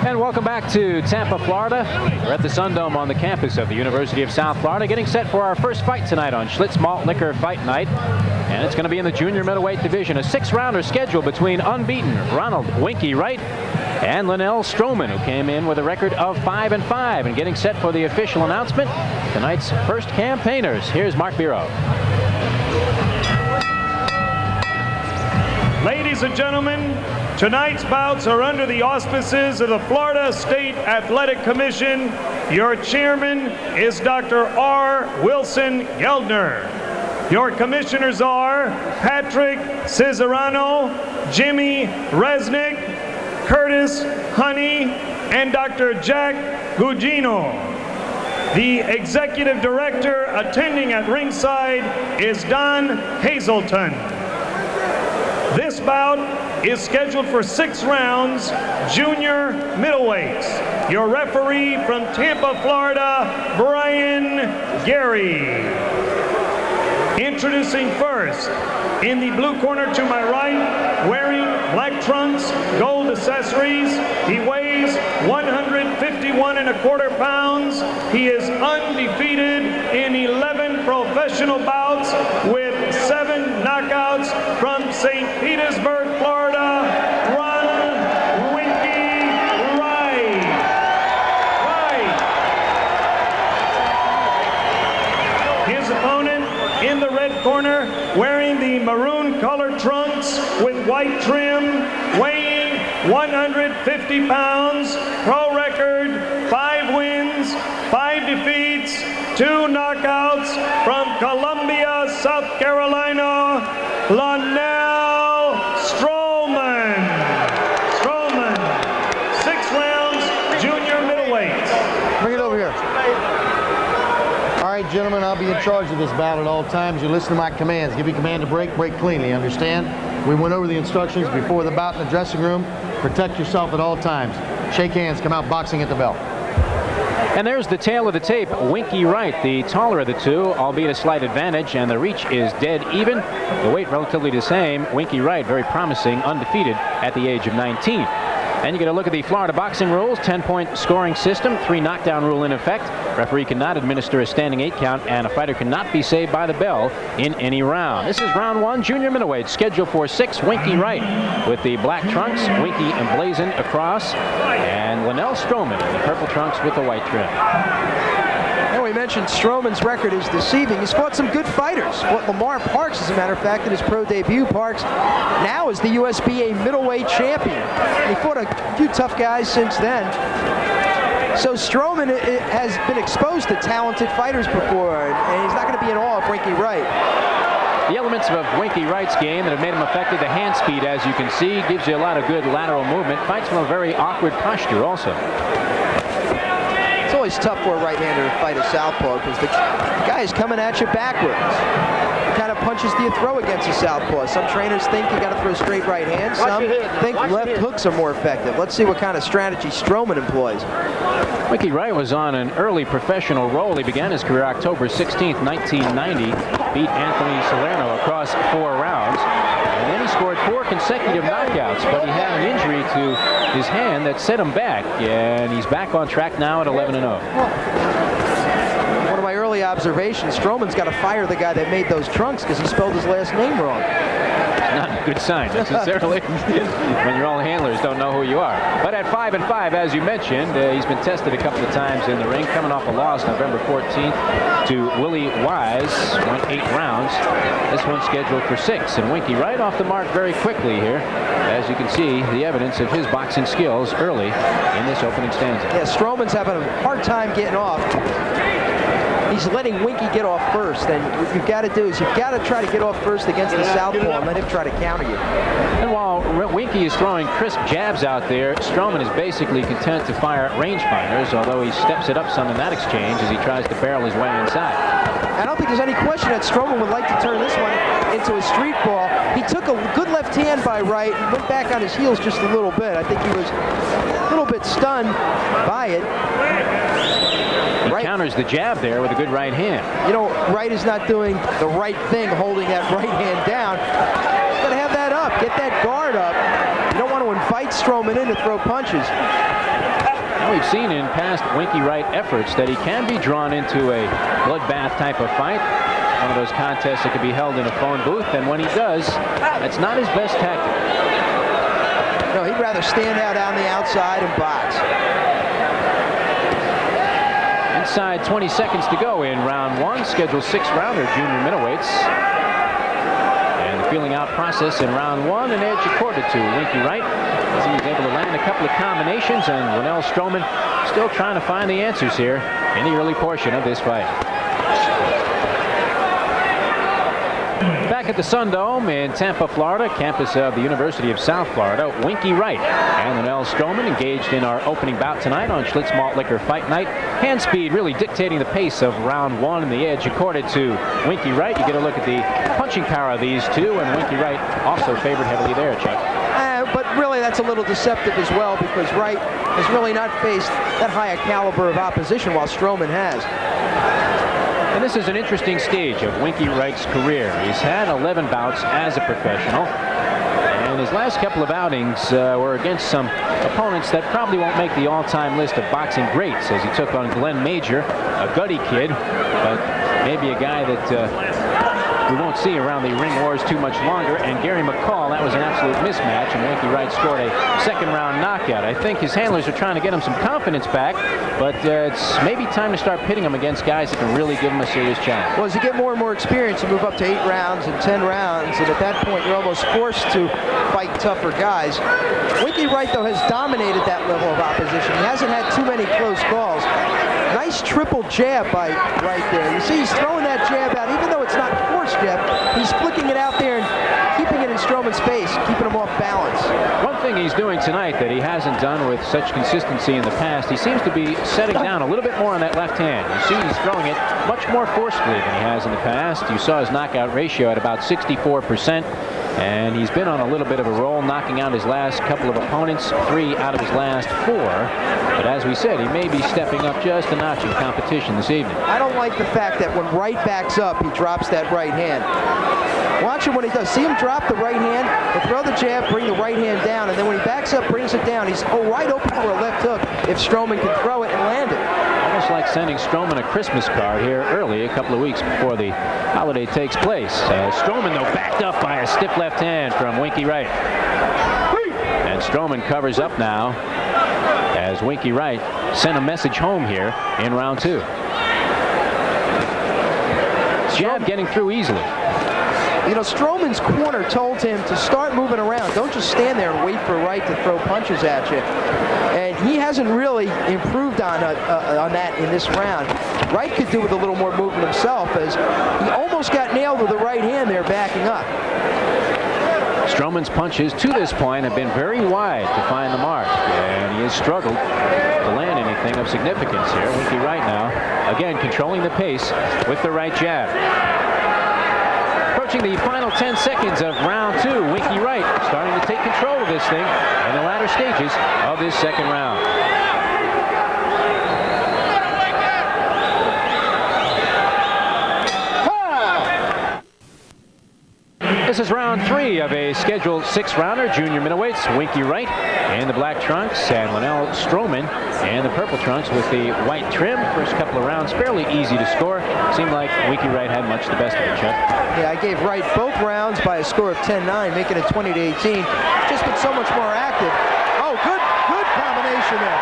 And welcome back to Tampa, Florida. We're at the Sun Dome on the campus of the University of South Florida, getting set for our first fight tonight on Schlitz Malt Liquor Fight Night. And it's going to be in the junior middleweight division, a 6-rounder schedule between unbeaten Ronald Winky Wright and Lennel Stroman, who came in with a record of 5-5 and getting set for the official announcement. Tonight's first campaigners. Here's Mark Biro. Ladies and gentlemen, tonight's bouts are under the auspices of the Florida State Athletic Commission. Your chairman is Dr. R. Wilson Geldner. Your commissioners are Patrick Cesarano, Jimmy Resnick, Curtis Honey, and Dr. Jack Gugino. The executive director attending at ringside is Don Hazelton. This bout is scheduled for 6 rounds, junior middleweights. Your referee from Tampa, Florida, Brian Gary. Introducing first, in the blue corner to my right, wearing black trunks, gold accessories. He weighs 151¼ pounds. He is undefeated in 11 professional bouts with 7 knockouts from St. Petersburg, Florida, Ronald Winky Wright. His opponent in the red corner, wearing the maroon colored trunks with white trim, weighing 150 pounds, pro record, 5 wins, 5 defeats, 2 knockouts, from Columbia, South Carolina, Lennel Stroman. 6 rounds, junior middleweights. Bring it over here. All right, gentlemen, I'll be in charge of this bout at all times. You listen to my commands. Give you command to break cleanly, understand? We went over the instructions before the bout in the dressing room. Protect yourself at all times. Shake hands, come out boxing at the bell. And there's the tail of the tape. Winky Wright, the taller of the two, albeit a slight advantage, and the reach is dead even. The weight relatively the same. Winky Wright, very promising, undefeated at the age of 19. And you get a look at the Florida boxing rules. 10-point scoring system, 3 knockdown rule in effect. Referee cannot administer a standing 8 count, and a fighter cannot be saved by the bell in any round. This is round 1, junior middleweight, scheduled for 6. Winky Wright with the black trunks, Winky emblazoned across, and Lennel Stroman in the purple trunks with the white trim. And we mentioned Stroman's record is deceiving. He's fought some good fighters. Fought Lamar Parks, as a matter of fact, in his pro debut. Parks now is the USBA middleweight champion. He fought a few tough guys since then. So Stroman has been exposed to talented fighters before, and he's not going to be in awe of Winky Wright. The elements of Winky Wright's game that have made him effective, the hand speed, as you can see, gives you a lot of good lateral movement. Fights from a very awkward posture also. It's always tough for a right-hander to fight a southpaw because the guy is coming at you backwards. What kind of punches do you throw against a southpaw? Some trainers think you got to throw straight right hands. Some think left hooks are more effective. Let's see what kind of strategy Stroman employs. Winky Wright was on an early professional roll. He began his career October 16th, 1990. Beat Anthony Salerno across 4 rounds. And then he scored 4 consecutive knockouts, but he had an injury to his hand that set him back. And he's back on track now at 11-0. One of my early observations, Stroman's got to fire the guy that made those trunks because he spelled his last name wrong. Not a good sign necessarily when your own handlers don't know who you are. But at 5-5, as you mentioned, he's been tested a couple of times in the ring, coming off a loss November 14th to Willie Wise. Went 8 rounds. This one's scheduled for 6. And Winky right off the mark very quickly here. As you can see, the evidence of his boxing skills early in this opening stanza. Yeah, Stroman's having a hard time getting off. He's letting Winky get off first, and what you've got to do is you've got to try to get off first against the southpaw and let him try to counter you. And while Winky is throwing crisp jabs out there, Stroman is basically content to fire rangefinders, although he steps it up some in that exchange as he tries to barrel his way inside. I don't think there's any question that Stroman would like to turn this one into a street ball. He took a good left hand by Wright and went back on his heels just a little bit. I think he was a little bit stunned by it. He counters the jab there with a good right hand. You know, Wright is not doing the right thing, holding that right hand down. He's got to have that up, get that guard up. You don't want to invite Stroman in to throw punches. Now, we've seen in past Winky Wright efforts that he can be drawn into a bloodbath type of fight. One of those contests that could be held in a phone booth, and when he does, that's not his best tactic. No, he'd rather stand out on the outside and box. Inside 20 seconds to go in round one, scheduled 6-rounder junior middleweights. And the feeling out process in round one, an edge accorded to Winky Wright as he was able to land a couple of combinations, and Lennel Stroman still trying to find the answers here in the early portion of this fight. Back at the Sun Dome in Tampa, Florida, campus of the University of South Florida, Winky Wright and Lennel Stroman engaged in our opening bout tonight on Schlitz Malt Liquor Fight Night. Hand speed really dictating the pace of round one, and the edge accorded to Winky Wright. You get a look at the punching power of these two, and Winky Wright also favored heavily there, Chuck. But really, that's a little deceptive as well, because Wright has really not faced that high a caliber of opposition, while Stroman has. And this is an interesting stage of Winky Wright's career. He's had 11 bouts as a professional, and his last couple of outings were against some opponents that probably won't make the all-time list of boxing greats, as he took on Glenn Major, a gutty kid, but maybe a guy that we won't see around the ring wars too much longer, and Gary McCall. That was an absolute mismatch, and Winky Wright scored a second-round knockout. I think his handlers are trying to get him some confidence back, but it's maybe time to start pitting him against guys that can really give him a serious challenge. Well, as you get more and more experience, you move up to 8 rounds and 10 rounds, and at that point, you're almost forced to fight tougher guys. Winky Wright, though, has dominated that level of opposition. He hasn't had too many close calls. Nice triple jab by Wright there. You see he's throwing that jab out, even though it's not forced jab. He's flicking it out there and keeping it in Stroman's face, keeping him off balance. One thing he's doing tonight that he hasn't done with such consistency in the past, he seems to be setting down a little bit more on that left hand. You see he's throwing it much more forcefully than he has in the past. You saw his knockout ratio at about 64%. And he's been on a little bit of a roll, knocking out his last couple of opponents, 3 out of his last 4. But as we said, he may be stepping up just a notch in competition this evening. I don't like the fact that when Wright backs up, he drops that right hand. Watch him when he does. See him drop the right hand, he'll throw the jab, bring the right hand down, and then when he backs up, brings it down. He's wide open for a left hook if Stroman can throw it and land it. Almost like sending Stroman a Christmas card here early, a couple of weeks before the holiday takes place. Stroman, though, backed up by a stiff left hand from Winky Wright. And Stroman covers up now as Winky Wright sent a message home here in round 2. Jab getting through easily. You know, Stroman's corner told him to start moving around. Don't just stand there and wait for Wright to throw punches at you. And he hasn't really improved on that in this round. Wright could do with a little more movement himself, as he almost got nailed with the right hand there backing up. Stroman's punches to this point have been very wide to find the mark, and he has struggled to land anything of significance here. Winky Wright now, again, controlling the pace with the right jab. Approaching the final 10 seconds of round 2, Winky Wright starting to take control of this thing in the latter stages of this second round. This is round 3 of a scheduled 6-rounder, junior middleweights. Winky Wright in the black trunks, and Lennel Stroman in the purple trunks with the white trim. First couple of rounds fairly easy to score. Seemed like Winky Wright had much the best of it, Chuck. Yeah, I gave Wright both rounds by a score of 10-9, making it 20-18. Just been so much more active. Oh, good combination there.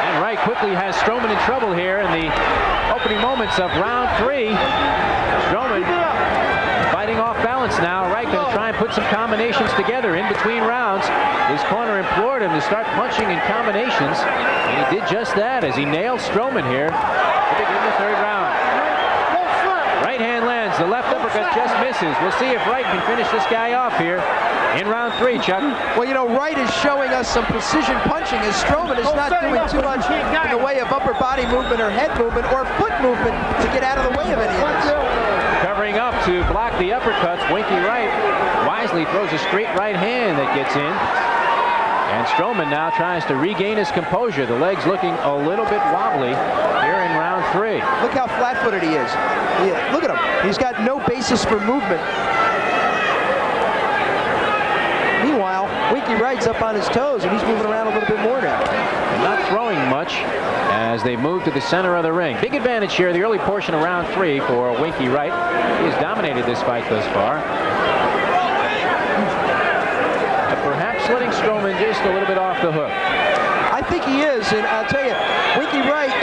And Wright quickly has Stroman in trouble here in the opening moments of round 3. Stroman fighting off balance now. Wright going to try and put some combinations together in between rounds. His corner implored him to start punching in combinations, and he did just that as he nailed Stroman here to begin the 3rd round. Right hand lands, the left uppercut just misses. We'll see if Wright can finish this guy off here in round 3, Chuck. Well, you know, Wright is showing us some precision punching, as Stroman is not doing too much in the way of upper body movement or head movement or foot movement to get out of the way of any of this. Covering up to block the uppercuts, Winky Wright wisely throws a straight right hand that gets in. And Stroman now tries to regain his composure. The legs looking a little bit wobbly here in round 3. Look how flat-footed he is. Yeah, look at him. He's got no basis for movement. Meanwhile, Winky Wright's up on his toes, and he's moving around a little bit more now. as they move to the center of the ring. Big advantage here, the early portion of round 3 for Winky Wright. He has dominated this fight thus far. But perhaps letting Stroman just a little bit off the hook. I think he is, and I'll tell you, Winky Wright,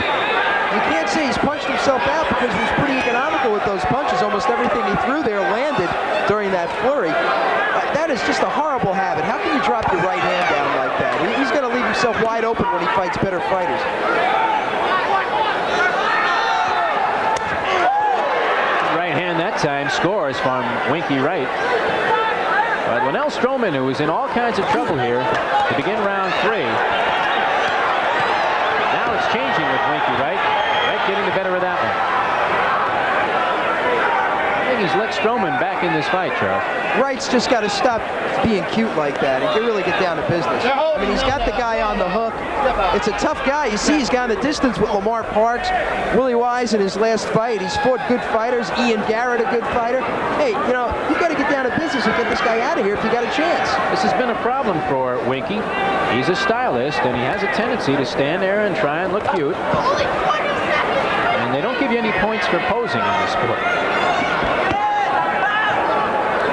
you can't say he's punched himself out because he was pretty economical with those punches. Almost everything he threw there landed during that flurry. That is just a horrible habit. How can you drop your right hand down like that? He's going to leave himself wide open when he fights better fighters. Right hand that time scores from Winky Wright. But Lennel Stroman, who was in all kinds of trouble here to begin round 3. Now it's changing with Winky Wright. Wright getting the better of that one. I think he's let Stroman back in this fight, Charles. Wright's just got to stop being cute like that and really get down to business. I mean, he's got the guy on the hook. It's a tough guy. You see, he's gone the distance with Lamar Parks, Willie Wise in his last fight. He's fought good fighters. Ian Garrett, a good fighter. Hey, you know, you got to get down to business and get this guy out of here if you got a chance. This has been a problem for Winky. He's a stylist, and he has a tendency to stand there and try and look cute. And they don't give you any points for posing in this sport.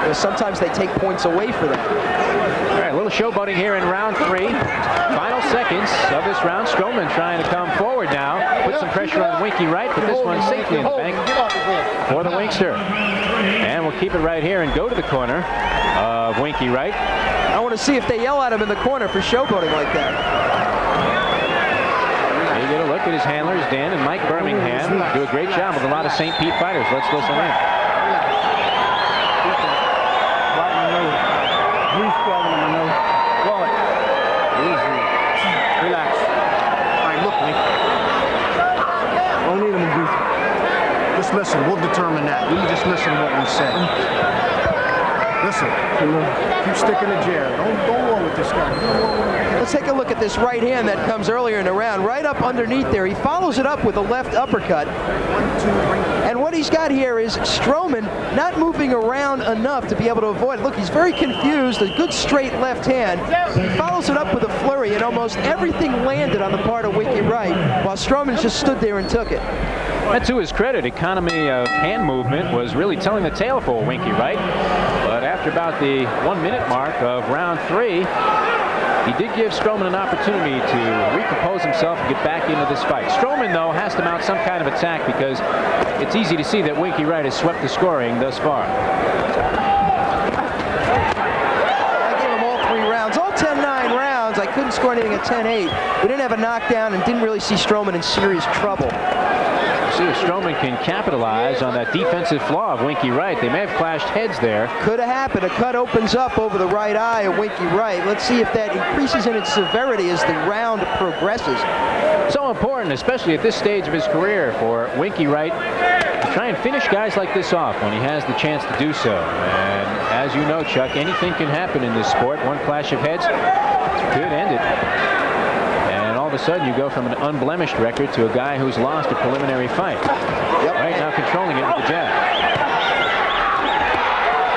Sometimes they take points away for that. All right, a little showboating here in round 3. Final seconds of this round. Stroman trying to come forward now. Put some pressure on Winky Wright, but this one safely in the bank for the Winkster. And we'll keep it right here and go to the corner of Winky Wright. I want to see if they yell at him in the corner for showboating like that. You get a look at his handlers, Dan and Mike Birmingham. Do a great job with a lot of St. Pete fighters. Let's listen in. Relax. All right, look, Nick. Don't need him to do. Just listen. We'll determine that. You just listen to what we say. Listen. Keep sticking to jab. Don't war with this guy. Let's take a look at this right hand that comes earlier in the round. Right up underneath there. He follows it up with a left uppercut. And what he's got here is Stroman not moving around enough to be able to avoid it. Look, he's very confused. A good straight left hand. He follows it up with a flurry, and almost everything landed on the part of Winky Wright, while Stroman just stood there and took it. And to his credit, economy of hand movement was really telling the tale for Winky Wright. But after about the 1 minute mark of round 3, he did give Stroman an opportunity to recompose himself and get back into this fight. Stroman, though, has to mount some kind of attack because it's easy to see that Winky Wright has swept the scoring thus far. I gave him all 3 rounds, all 10-9 rounds. I couldn't score anything at 10-8. We didn't have a knockdown and didn't really see Stroman in serious trouble. See if Stroman can capitalize on that defensive flaw of Winky Wright. They may have clashed heads there. Could have happened. A cut opens up over the right eye of Winky Wright. Let's see if that increases in its severity as the round progresses. So important, especially at this stage of his career, for Winky Wright to try and finish guys like this off when he has the chance to do so. And as you know, Chuck, anything can happen in this sport. One clash of heads could end it. All of a sudden, you go from an unblemished record to a guy who's lost a preliminary fight. Yep. Right now controlling it with the jab.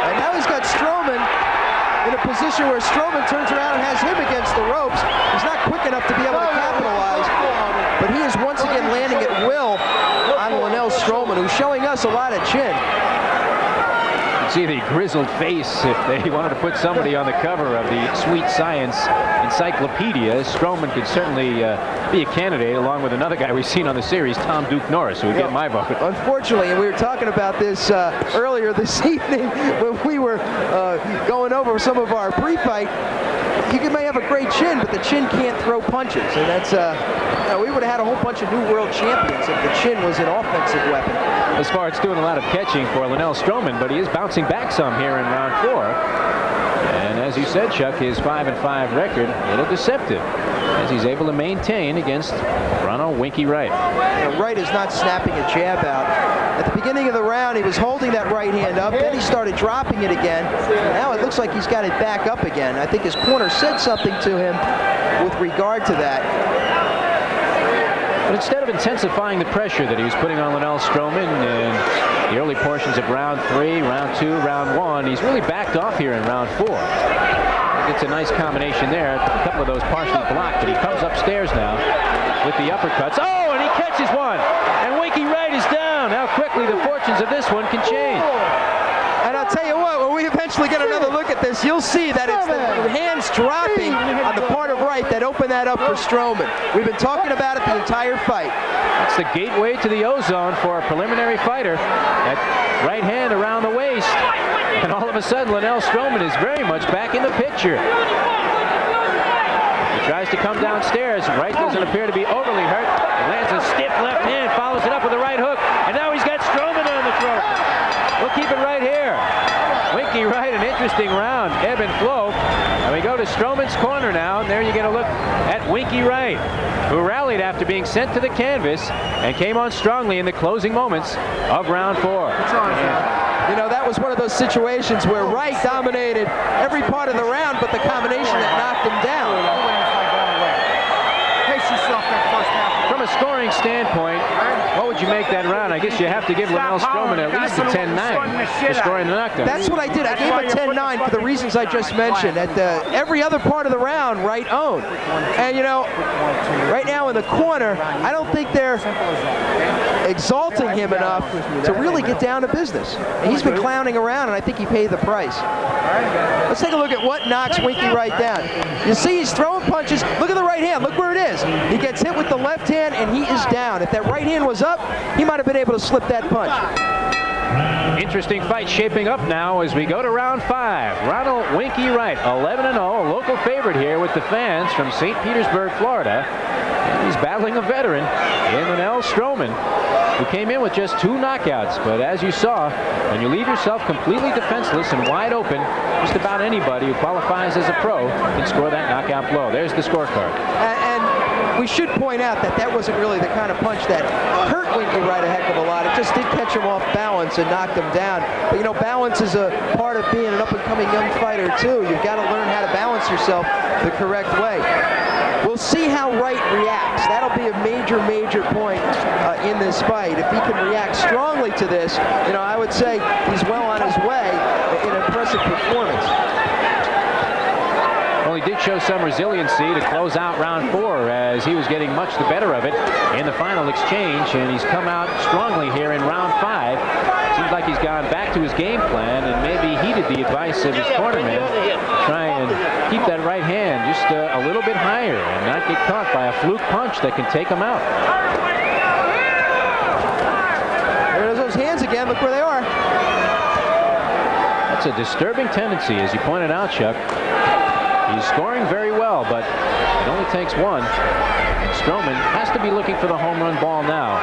And now he's got Stroman in a position where Stroman turns around and has him against the ropes. He's not quick enough to be able to capitalize, but he is once again landing at will on Lennel Stroman, who's showing us a lot of chin. See the grizzled face if they wanted to put somebody on the cover of the Sweet Science Encyclopedia. Stroman could certainly be a candidate along with another guy we've seen on the series, Tom Duke Norris, who would get my vote. Unfortunately, and we were talking about this earlier this evening when we were going over some of our pre-fight. You may have a great chin, but the chin can't throw punches, and that's we would have had a whole bunch of new world champions if the chin was an offensive weapon. As far as doing a lot of catching for Lennel Stroman, but he is bouncing back some here in round 4. And as you said, Chuck, his 5-5 record, a little deceptive, as he's able to maintain against Ronald Winky Wright. Wright is not snapping a jab out. At the beginning of the round, he was holding that right hand up, then he started dropping it again. Now it looks like he's got it back up again. I think his corner said something to him with regard to that. But instead of intensifying the pressure that he was putting on Lennel Stroman in the early portions of round 3, round 2, round 1, he's really backed off here in round 4. It's a nice combination there. A couple of those partially blocked, but he comes upstairs now with the uppercuts. Oh, and he catches one. And Winky Wright is down. How quickly the fortunes of this one can change. And I'll tell you what, when we eventually get another look at this, you'll see that it's the hands dropping on the part of Wright that opened that up for Stroman. We've been talking about it the entire fight. It's the gateway to the ozone for a preliminary fighter. That right hand around the waist. And all of a sudden, Lennel Stroman is very much back in the picture. He tries to come downstairs. Wright doesn't appear to be overly hurt. He lands a stiff left hand, follows it up with a right hook. And now he's got Stroman on the throat. We'll keep it right here. Winky Wright, an interesting round, ebb and flow. And we go to Stroman's corner now, and there you get a look at Winky Wright, who rallied after being sent to the canvas and came on strongly in the closing moments of round 4. You know, that was one of those situations where Wright dominated every part of the round, but the combination that knocked him down. From a scoring standpoint, what would you make that round? I guess you have to give Lennel Stroman at least a 10-9 for scoring the knockdown. That's what I did. I gave a 10-9 for the reasons I just mentioned. At every other part of the round, Wright owned. And, you know, right now in the corner, I don't think they're exalting him enough to really get down to business. He's been clowning around, and I think he paid the price. Let's take a look at what knocks Winky Wright down. You see he's throwing punches. Look at the right hand. Look where it is. He gets hit with the left hand, and he is down. If that right hand was up, he might have been able to slip that punch. Interesting fight shaping up now as we go to round 5. Ronald Winky Wright, 11-0, a local favorite here with the fans from St. Petersburg, Florida. And he's battling a veteran in Lennel Stroman, who came in with just 2 knockouts. But as you saw, when you leave yourself completely defenseless and wide open, just about anybody who qualifies as a pro can score that knockout blow. There's the scorecard. And we should point out that that wasn't really the kind of punch that hurt Winky Wright a heck of a lot. It just did catch him off balance and knocked him down. But, you know, balance is a part of being an up-and-coming young fighter, too. You've got to learn how to balance yourself the correct way. We'll see how Wright reacts. That'll be a major, major point in this fight. If he can react strongly to this, you know, I would say he's well on his way in an impressive performance. Well, he did show some resiliency to close out round 4 as he was getting much the better of it in the final exchange, and he's come out strongly here in round 5. Seems like he's gone back to his game plan and maybe heeded the advice of his cornerman. Try and keep that right hand just a little bit higher and not get caught by a fluke punch that can take him out. There's those hands again. Look where they are. That's a disturbing tendency, as you pointed out, Chuck. He's scoring very well, but it only takes one. And Stroman has to be looking for the home run ball now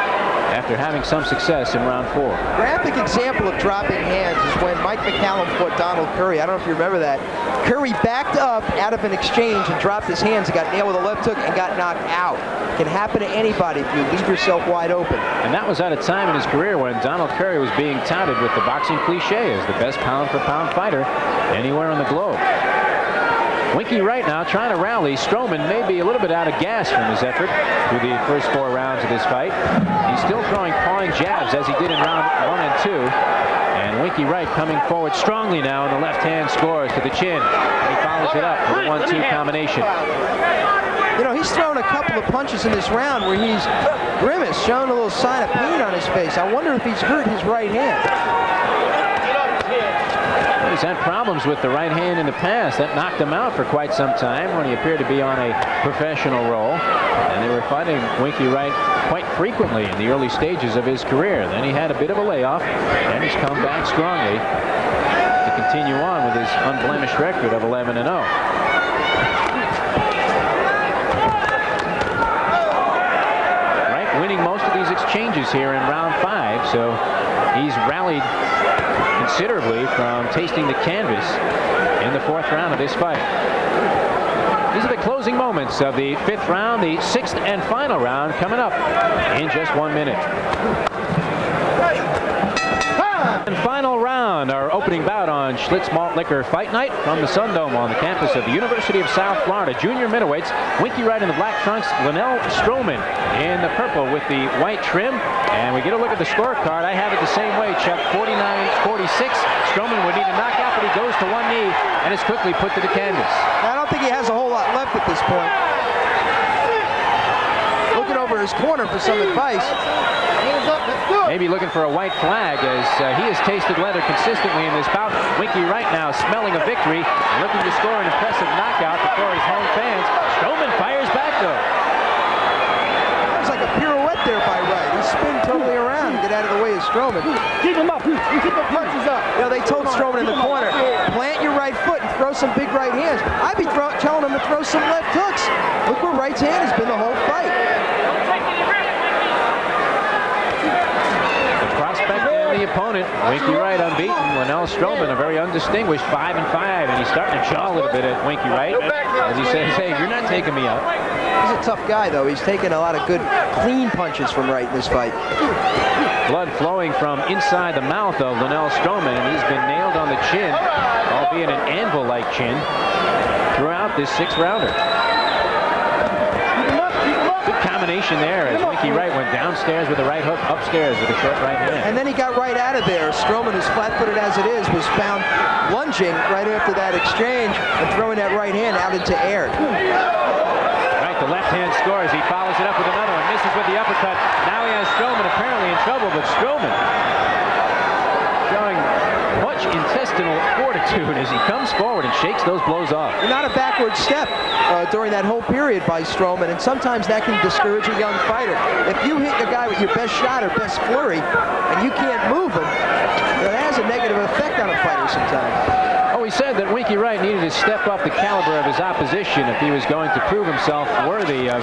after having some success in round 4. Graphic example of dropping hands is when Mike McCallum fought Donald Curry. I don't know if you remember that. Curry backed up out of an exchange and dropped his hands and got nailed with a left hook and got knocked out. It can happen to anybody if you leave yourself wide open. And that was at a time in his career when Donald Curry was being touted with the boxing cliche as the best pound-for-pound fighter anywhere on the globe. Winky Wright now trying to rally. Stroman may be a little bit out of gas from his effort through the first 4 rounds of this fight. He's still throwing pawing jabs as he did in round 1 and 2. And Winky Wright coming forward strongly now, and the left hand scores to the chin. And he follows it up with a 1-2 combination. You know, he's thrown a couple of punches in this round where he's grimaced, showing a little sign of pain on his face. I wonder if he's hurt his right hand. He's had problems with the right hand in the past. That knocked him out for quite some time when he appeared to be on a professional roll. And they were fighting Winky Wright quite frequently in the early stages of his career. Then he had a bit of a layoff, and he's come back strongly to continue on with his unblemished record of 11-0. Wright winning most of these exchanges here in round 5, so he's rallied considerably from tasting the canvas in the 4th round of this fight. These are the closing moments of the 5th round, the 6th and final round coming up in just 1 minute. And final round, our opening bout on Schlitz Malt Liquor Fight Night from the Sun Dome on the campus of the University of South Florida. Junior middleweights, Winky Wright in the black trunks, Lennel Stroman in the purple with the white trim. And we get a look at the scorecard. I have it the same way, Chuck, 49-46. Stroman would need a knockout, but he goes to one knee and is quickly put to the canvas. I don't think he has a whole lot left at this point. Looking over his corner for some advice. Maybe looking for a white flag as he has tasted leather consistently in this bout. Winky Wright now smelling a victory and looking to score an impressive knockout before his home fans. Stroman fires back though. That was like a pirouette there by Wright. He spun totally around to get out of the way of Stroman. Keep him up. Keep the punches up. You know, they told Stroman in the corner, plant your right foot and throw some big right hands. I'd be telling him to throw some left hooks. Look where Wright's hand has been the whole fight. The opponent, Winky Wright unbeaten. Lennel Stroman, a very undistinguished 5-5, and he's starting to jaw a little bit at Winky Wright as he says, hey, you're not taking me out. He's a tough guy, though. He's taken a lot of good, clean punches from Wright in this fight. Blood flowing from inside the mouth of Lennel Stroman, and he's been nailed on the chin, albeit an anvil-like chin, throughout this sixth-rounder. Good combination there as Winky Wright went downstairs with a right hook, upstairs with a short right hand. And then he got right out of there. Stroman, as flat-footed as it is, was found lunging right after that exchange and throwing that right hand out into air. Right, the left hand scores. He follows it up with another one, misses with the uppercut. Now he has Stroman apparently in trouble, but Stroman showing much intestinal fortitude as he comes forward and shakes those blows off. Not a backward step during that whole period by Stroman, and sometimes that can discourage a young fighter. If you hit a guy with your best shot or best flurry and you can't move him, it has a negative effect on a fighter sometimes. Oh, he said that Winky Wright needed to step up the caliber of his opposition if he was going to prove himself worthy of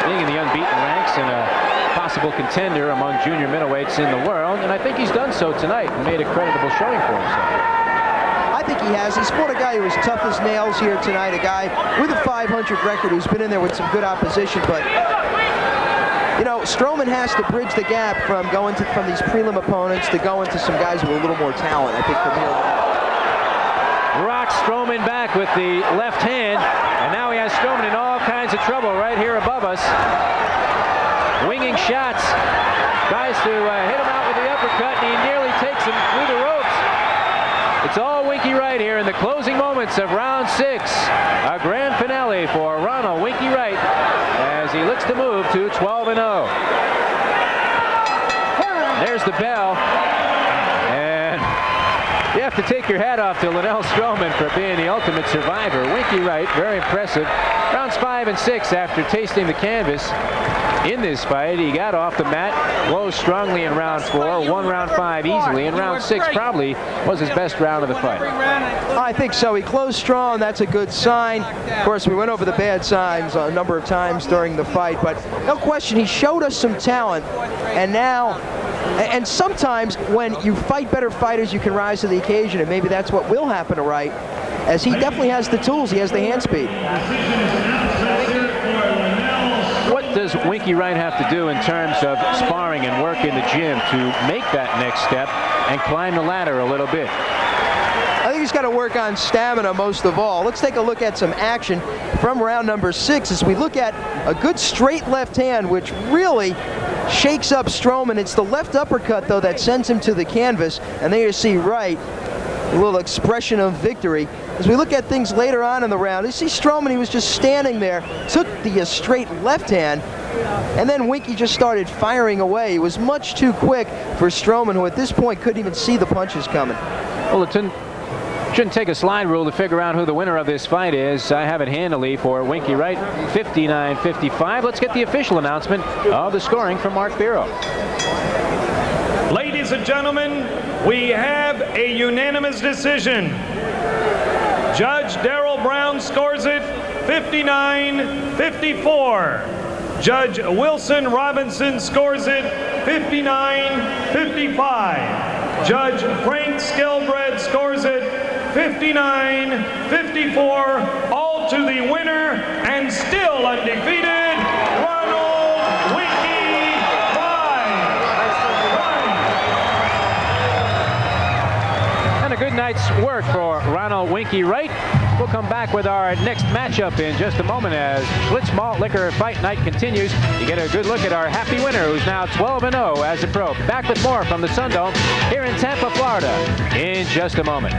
being in the unbeaten ranks and a possible contender among junior middleweights in the world, and I think he's done so tonight and made a creditable showing for himself. I think he has. He's fought a guy who was tough as nails here tonight, a guy with a 500 record who's been in there with some good opposition, but you know, Stroman has to bridge the gap from these prelim opponents to going to some guys with a little more talent, I think, from here on out. Rocks Stroman back with the left hand, and now he has Stroman in all kinds of trouble right here above us. Winging shots, tries to hit him out with the uppercut, and he nearly takes him through the ropes. It's all Winky Wright here in the closing moments of round 6. A grand finale for Ronald Winky Wright as he looks to move to 12-0. There's the bell. And you have to take your hat off to Lennel Stroman for being the ultimate survivor. Winky Wright, very impressive. Rounds 5 and 6 after tasting the canvas. In this fight, he got off the mat, blows strongly in round 4, won round 5 easily, and round 6 probably was his best round of the fight. I think so. He closed strong. That's a good sign. Of course, we went over the bad signs a number of times during the fight, but no question, he showed us some talent, and now, and sometimes when you fight better fighters, you can rise to the occasion, and maybe that's what will happen to Wright, as he definitely has the tools. He has the hand speed. What does Winky Wright have to do in terms of sparring and work in the gym to make that next step and climb the ladder a little bit? I think he's got to work on stamina most of all. Let's take a look at some action from round number 6 as we look at a good straight left hand which really shakes up Stroman. It's the left uppercut, though, that sends him to the canvas, and there you see Wright, a little expression of victory. As we look at things later on in the round, you see Stroman, he was just standing there, took the straight left hand, and then Winky just started firing away. He was much too quick for Stroman, who at this point couldn't even see the punches coming. Well, it shouldn't take a slide rule to figure out who the winner of this fight is. I have it handily for Winky Wright, 59-55. Let's get the official announcement of the scoring from Mark Biro. Ladies and gentlemen, we have a unanimous decision. Judge Darrell Brown scores it 59-54. Judge Wilson Robinson scores it 59-55. Judge Frank Skelbred scores it 59-54. All to the winner and still undefeated, Ronald Winky Wright. night's work for Ronald Winky Wright. We'll come back with our next matchup in just a moment as Schlitz Malt Liquor Fight Night continues. You get a good look at our happy winner, who's now 12-0 as a pro. Back with more from the Sun Dome here in Tampa, Florida, in just a moment.